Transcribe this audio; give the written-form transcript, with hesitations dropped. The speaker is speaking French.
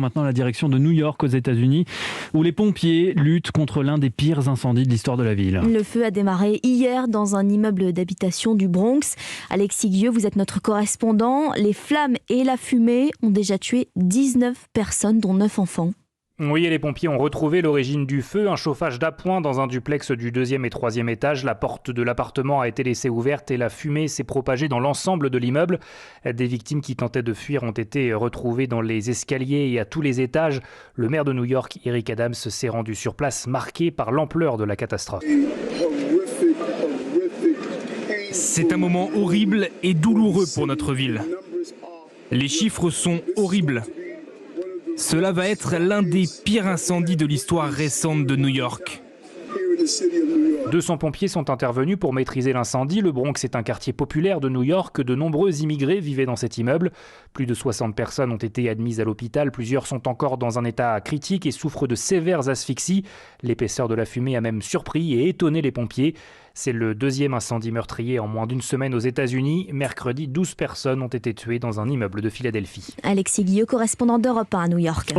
Maintenant, la direction de New York aux États-Unis, où les pompiers luttent contre l'un des pires incendies de l'histoire de la ville. Le feu a démarré hier dans un immeuble d'habitation du Bronx. Alexis Guilleux, vous êtes notre correspondant. Les flammes et la fumée ont déjà tué 19 personnes, dont 9 enfants. Oui, et les pompiers ont retrouvé l'origine du feu, un chauffage d'appoint dans un duplex du 2e et 3e étage. La porte de l'appartement a été laissée ouverte et la fumée s'est propagée dans l'ensemble de l'immeuble. Des victimes qui tentaient de fuir ont été retrouvées dans les escaliers et à tous les étages. Le maire de New York, Eric Adams, s'est rendu sur place, marqué par l'ampleur de la catastrophe. C'est un moment horrible et douloureux pour notre ville. Les chiffres sont horribles. Cela va être l'un des pires incendies de l'histoire récente de New York. 200 pompiers sont intervenus pour maîtriser l'incendie. Le Bronx est un quartier populaire de New York. De nombreux immigrés vivaient dans cet immeuble. Plus de 60 personnes ont été admises à l'hôpital. Plusieurs sont encore dans un état critique et souffrent de sévères asphyxies. L'épaisseur de la fumée a même surpris et étonné les pompiers. C'est le 2e incendie meurtrier en moins d'une semaine aux États-Unis. Mercredi, 12 personnes ont été tuées dans un immeuble de Philadelphie. Alexis Guilleux, correspondant d'Europe 1 à New York.